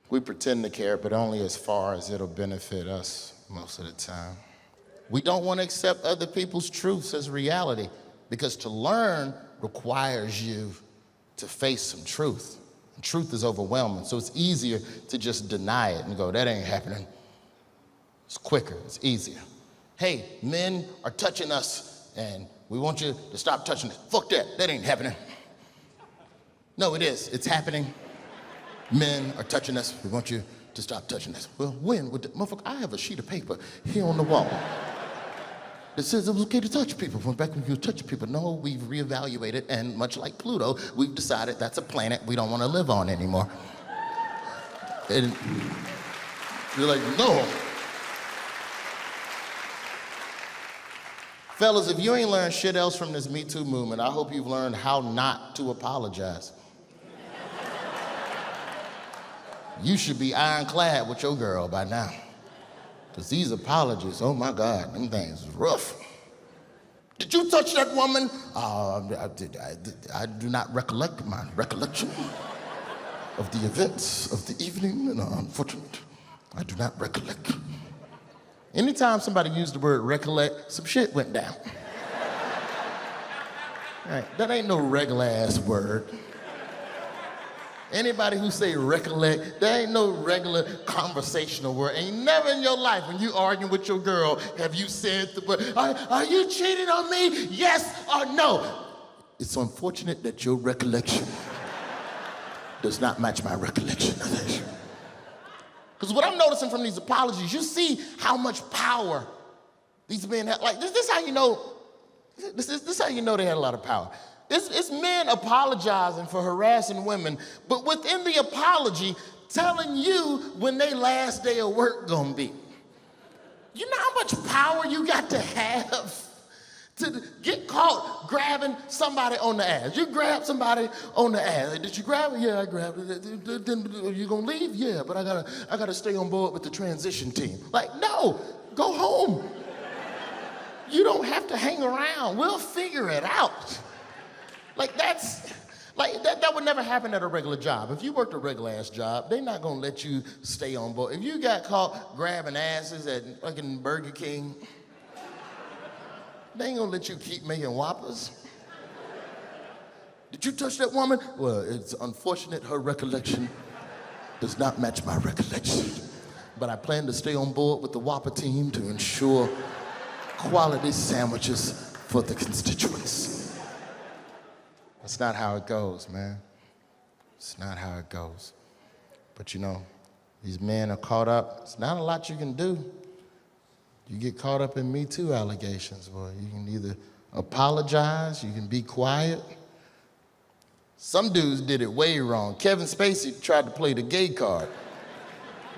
We pretend to care, but only as far as it'll benefit us most of the time. We don't want to accept other people's truths as reality because to learn requires you to face some truth. And truth is overwhelming, so it's easier to just deny it and go, that ain't happening. It's quicker, it's easier. Hey, men are touching us and we want you to stop touching it. Fuck that, that ain't happening. No, it is, it's happening. Men are touching us, we want you to stop touching us. Well, when? Motherfucker, I have a sheet of paper here on the wall that says it was okay to touch people. From back when you were touching people. No, we've reevaluated, and much like Pluto, we've decided that's a planet we don't want to live on anymore. And you're like, no. Fellas, if you ain't learned shit else from this Me Too movement, I hope you've learned how not to apologize. You should be ironclad with your girl by now. Because these apologies, oh my God, them things is rough. Did you touch that woman? I do not recollect my recollection of the events of the evening, and unfortunately, I do not recollect. Anytime somebody used the word recollect, some shit went down. Right, that ain't no regular ass word. Anybody who say recollect, that ain't no regular conversational word. Ain't never in your life when you arguing with your girl have you said the word, are you cheating on me? Yes or no? It's unfortunate that your recollection does not match my recollection of that. Because what I'm noticing from these apologies, you see how much power these men have. Like, this is how you know, this is how you know they had a lot of power. It's men apologizing for harassing women, but within the apology, telling you when their last day of work gonna be. You know how much power you got to have to get caught grabbing somebody on the ass. You grab somebody on the ass. Did you grab it? Yeah, I grabbed it. Then you gonna leave? Yeah, but I gotta stay on board with the transition team. Like, no, go home. You don't have to hang around. We'll figure it out. Like that would never happen at a regular job. If you worked a regular ass job, they're not gonna let you stay on board. If you got caught grabbing asses at fucking Burger King, they ain't gonna let you keep making Whoppers. Did you touch that woman? Well, it's unfortunate her recollection does not match my recollection. But I plan to stay on board with the Whopper team to ensure quality sandwiches for the constituents. That's not how it goes, man. It's not how it goes. But you know, these men are caught up. It's not a lot you can do. You get caught up in Me Too allegations, boy. You can either apologize, you can be quiet. Some dudes did it way wrong. Kevin Spacey tried to play the gay card,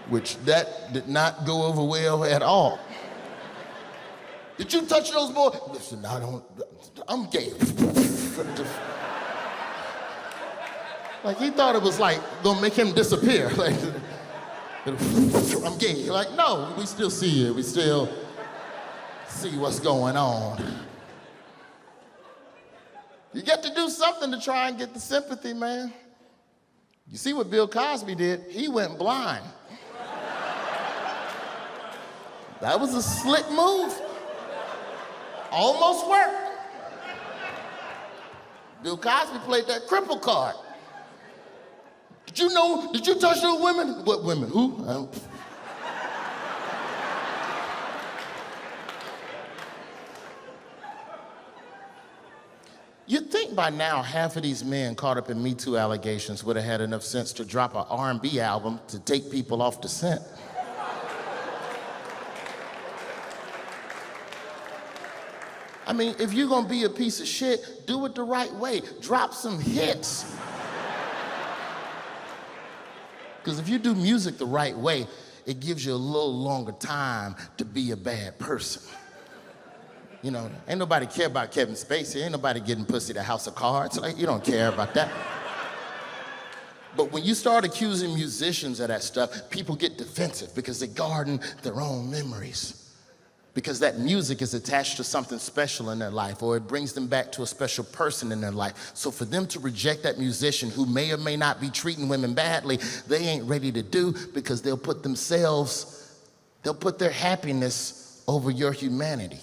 which that did not go over well at all. Did you touch those boys? Listen, I'm gay. Like, he thought it was like gonna make him disappear. Like, I'm gay. Like, no, we still see you. We still see what's going on. You get to do something to try and get the sympathy, man. You see what Bill Cosby did? He went blind. That was a slick move. Almost worked. Bill Cosby played that cripple card. Did you touch those women? What women? Who? You'd think by now half of these men caught up in Me Too allegations would have had enough sense to drop an R&B album to take people off the scent. I mean, if you're gonna be a piece of shit, do it the right way. Drop some hits. Because if you do music the right way, it gives you a little longer time to be a bad person. You know, ain't nobody care about Kevin Spacey. Ain't nobody getting pussy to House of Cards. Like, you don't care about that. But when you start accusing musicians of that stuff, people get defensive because they garden their own memories. Because that music is attached to something special in their life, or it brings them back to a special person in their life. So for them to reject that musician who may or may not be treating women badly, they ain't ready to do, because they'll put their happiness over your humanity.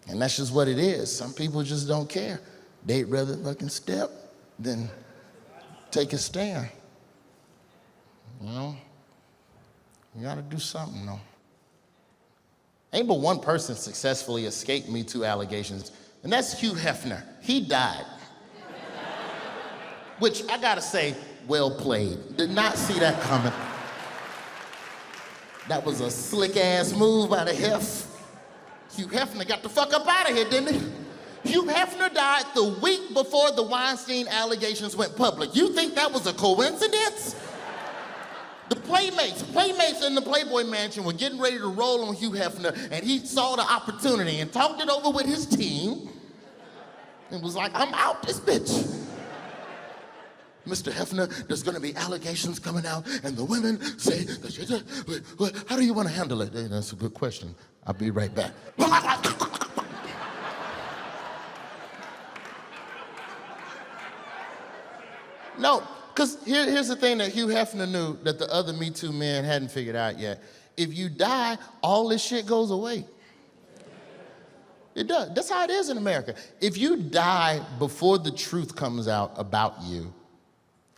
And that's just what it is. Some people just don't care. They'd rather fucking step than take a stand. You know? You gotta do something, though. Ain't but one person successfully escaped Metoo allegations, and that's Hugh Hefner. He died. Which, I gotta say, well played. Did not see that coming. That was a slick-ass move by the Hef. Hugh Hefner got the fuck up out of here, didn't he? Hugh Hefner died the week before the Weinstein allegations went public. You think that was a coincidence? The Playmates in the Playboy Mansion were getting ready to roll on Hugh Hefner, and he saw the opportunity and talked it over with his team and was like, I'm out this bitch. Mr. Hefner, there's gonna be allegations coming out, and the women say, that how do you want to handle it? Hey, that's a good question. I'll be right back. No, because here's the thing that Hugh Hefner knew that the other Me Too men hadn't figured out yet. If you die, all this shit goes away. It does. That's how it is in America. If you die before the truth comes out about you,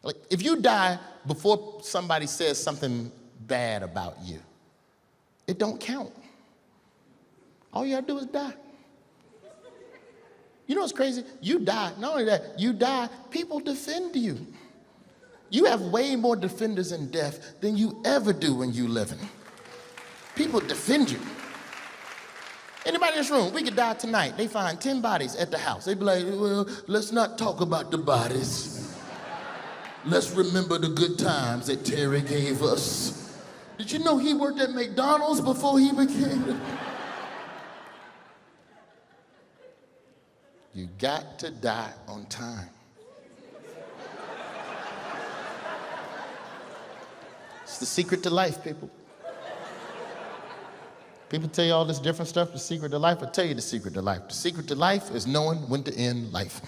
like if you die before somebody says something bad about you, it don't count. All you gotta do is die. You know what's crazy? You die, not only that, you die, people defend you. You have way more defenders in death than you ever do when you living. People defend you. Anybody in this room, we could die tonight. They find 10 bodies at the house. They be like, well, let's not talk about the bodies. Let's remember the good times that Terry gave us. Did you know he worked at McDonald's before he became... You got to die on time. It's the secret to life, people. People tell you all this different stuff, the secret to life. I'll tell you the secret to life. The secret to life is knowing when to end life.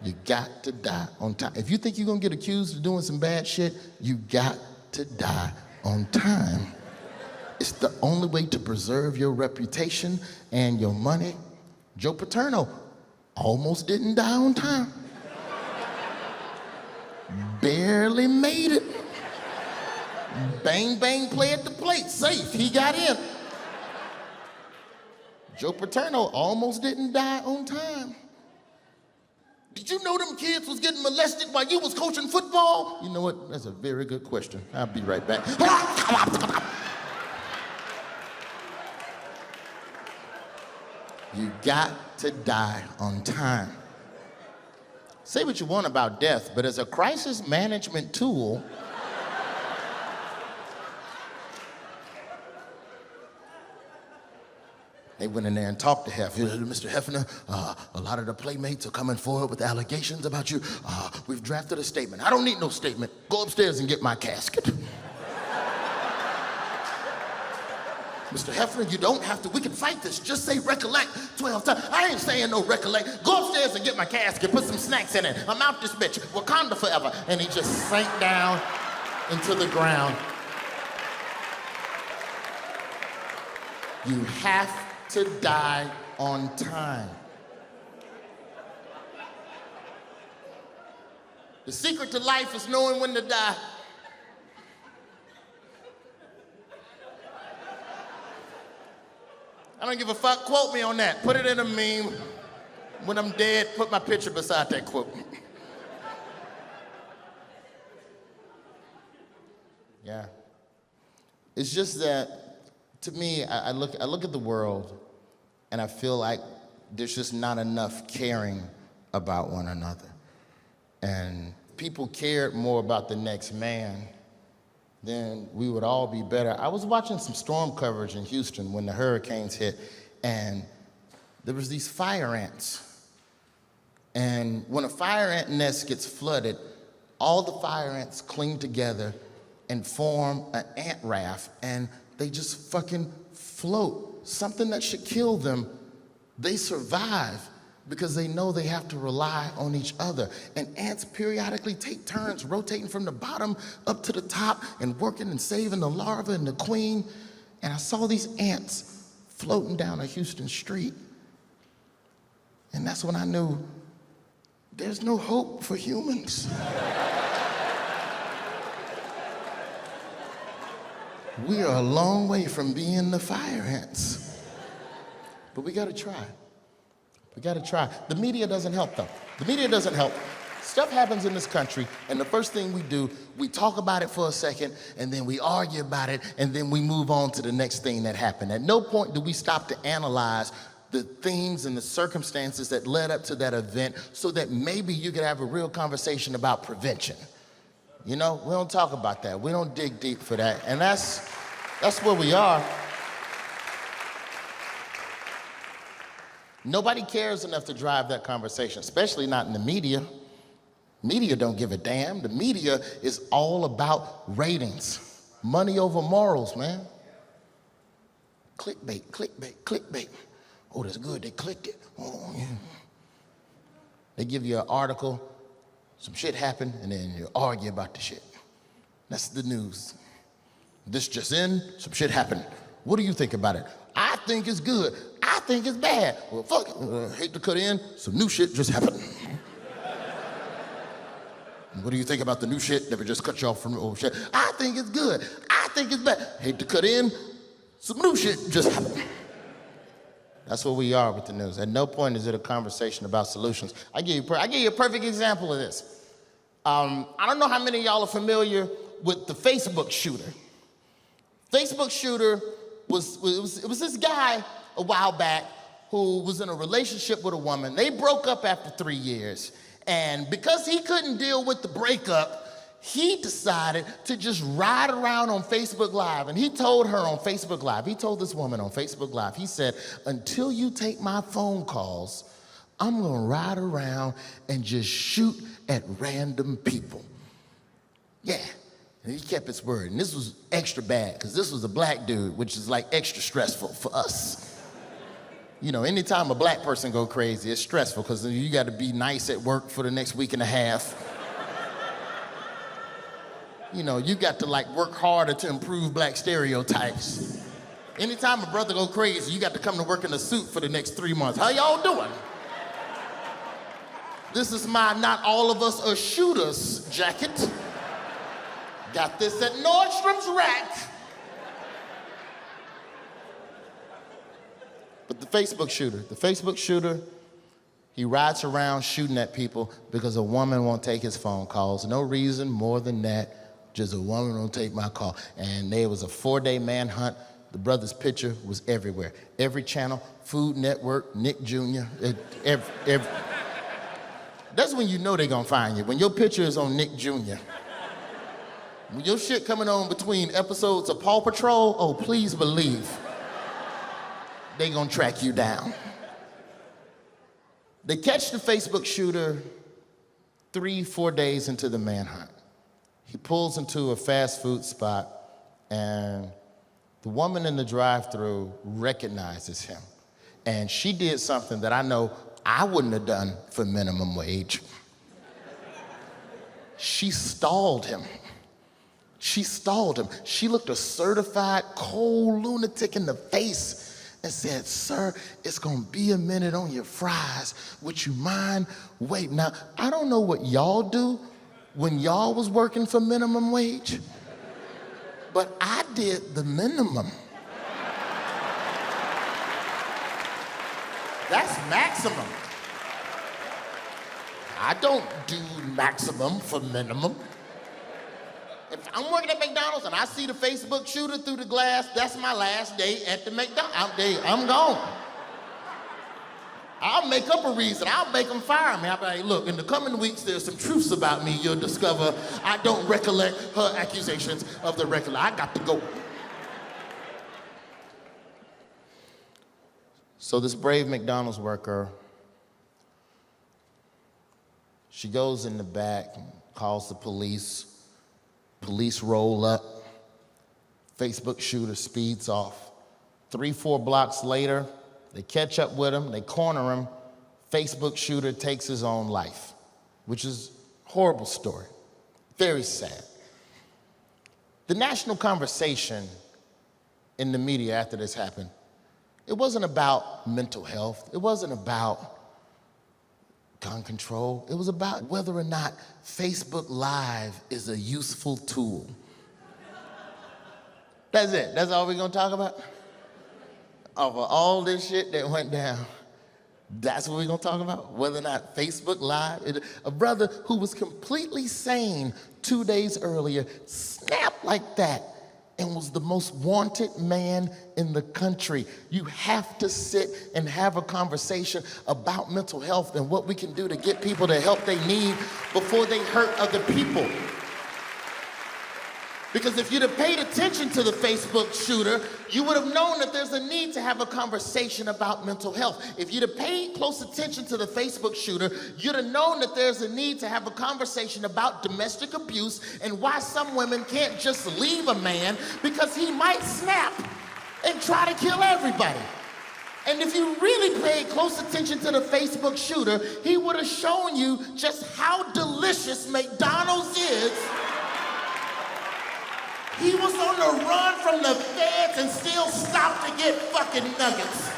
You got to die on time. If you think you're gonna get accused of doing some bad shit, you got to die on time. It's the only way to preserve your reputation and your money. Joe Paterno almost didn't die on time. Barely made it. Bang, bang, play at the plate, safe, he got in. Joe Paterno almost didn't die on time. Did you know them kids was getting molested while you was coaching football? You know what, that's a very good question. I'll be right back. You got to die on time. Say what you want about death, but as a crisis management tool, they went in there and talked to Mr. Hefner, a lot of the Playmates are coming forward with allegations about you. We've drafted a statement. I don't need no statement. Go upstairs and get my casket. Mr. Hefner, you don't have to. We can fight this. Just say recollect 12 times. I ain't saying no recollect. Go upstairs and get my casket. Put some snacks in it. I'm out this bitch. Wakanda forever. And he just sank down into the ground. You have to die on time. The secret to life is knowing when to die. I don't give a fuck, quote me on that. Put it in a meme. When I'm dead, put my picture beside that quote. Yeah. It's just that, to me, I look at the world and I feel like there's just not enough caring about one another. And people cared more about the next man, then we would all be better. I was watching some storm coverage in Houston when the hurricanes hit, and there was these fire ants. And when a fire ant nest gets flooded, all the fire ants cling together and form an ant raft, and they just fucking float. Something that should kill them, they survive because they know they have to rely on each other. And ants periodically take turns rotating from the bottom up to the top and working and saving the larva and the queen. And I saw these ants floating down a Houston street. And that's when I knew there's no hope for humans. We are a long way from being the fire ants. But we gotta try. We gotta try. The media doesn't help though. The media doesn't help. Stuff happens in this country, and the first thing we do, we talk about it for a second, and then we argue about it, and then we move on to the next thing that happened. At no point do we stop to analyze the things and the circumstances that led up to that event so that maybe you could have a real conversation about prevention. You know, we don't talk about that. We don't dig deep for that. And that's where we are. Nobody cares enough to drive that conversation, especially not in the media. Media don't give a damn. The media is all about ratings. Money over morals, man. Clickbait, clickbait, clickbait. Oh, that's good, they clicked it. Oh, yeah. They give you an article, some shit happened, and then you argue about the shit. That's the news. This just in, some shit happened. What do you think about it? I think it's good. I think it's bad. Well, fuck it. Hate to cut in, some new shit just happened. What do you think about the new shit? Never just cut you off from the old shit. I think it's good. I think it's bad. Hate to cut in, some new shit just happened. That's where we are with the news. At no point is it a conversation about solutions. I give you a perfect example of this. I don't know how many of y'all are familiar with the Facebook shooter. Facebook shooter was this guy a while back who was in a relationship with a woman. They broke up after 3 years. And because he couldn't deal with the breakup, he decided to just ride around on Facebook Live. And he told her on Facebook Live, he told this woman on Facebook Live, he said, until you take my phone calls, I'm gonna ride around and just shoot at random people. Yeah, and he kept his word. And this was extra bad, because this was a black dude, which is like extra stressful for us. You know, anytime a black person go crazy, it's stressful, because you gotta be nice at work for the next week and a half. You know, you got to like work harder to improve black stereotypes. Anytime a brother go crazy, you got to come to work in a suit for the next 3 months. How y'all doing? This is my not all of us are shooters jacket. Got this at Nordstrom's Rack. But the Facebook shooter, he rides around shooting at people because a woman won't take his phone calls. No reason more than that. Just a woman won't take my call. And there was a 4-day manhunt. The brother's picture was everywhere. Every channel, Food Network, Nick Jr. That's when you know they're gonna find you. When your picture is on Nick Jr. When your shit coming on between episodes of Paw Patrol, oh, please believe they gonna track you down. They catch the Facebook shooter 3-4 days into the manhunt. He pulls into a fast food spot, and the woman in the drive-thru recognizes him. And she did something that I know I wouldn't have done for minimum wage. She stalled him. She stalled him. She looked a certified cold lunatic in the face and said, sir, it's gonna be a minute on your fries. Would you mind waiting? Now, I don't know what y'all do when y'all was working for minimum wage, but I did the minimum. That's maximum. I don't do maximum for minimum. If I'm working at McDonald's and I see the Facebook shooter through the glass, that's my last day at the McDonald's. I'm gone. I'll make up a reason. I'll make them fire me. I'll be like, look, in the coming weeks, there's some truths about me you'll discover. I don't recollect her accusations of the regular. I got to go. So this brave McDonald's worker, she goes in the back and calls the police. Police roll up. Facebook shooter speeds off. 3-4 blocks later, they catch up with him, they corner him. Facebook shooter takes his own life, which is a horrible story, very sad. The national conversation in the media after this happened, it wasn't about mental health, it wasn't about gun control, it was about whether or not Facebook Live is a useful tool. That's it. That's all we're gonna talk about? Of all this shit that went down, that's what we're gonna talk about? Whether or not Facebook Live, a brother who was completely sane 2 days earlier snapped like that and was the most wanted man in the country. You have to sit and have a conversation about mental health and what we can do to get people the help they need before they hurt other people. Because if you'd have paid attention to the Facebook shooter, you would have known that there's a need to have a conversation about mental health. If you'd have paid close attention to the Facebook shooter, you'd have known that there's a need to have a conversation about domestic abuse and why some women can't just leave a man because he might snap and try to kill everybody. And if you really paid close attention to the Facebook shooter, he would have shown you just how delicious McDonald's is. He was on the run from the feds and still stopped to get fucking nuggets.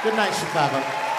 Good night, Chicago.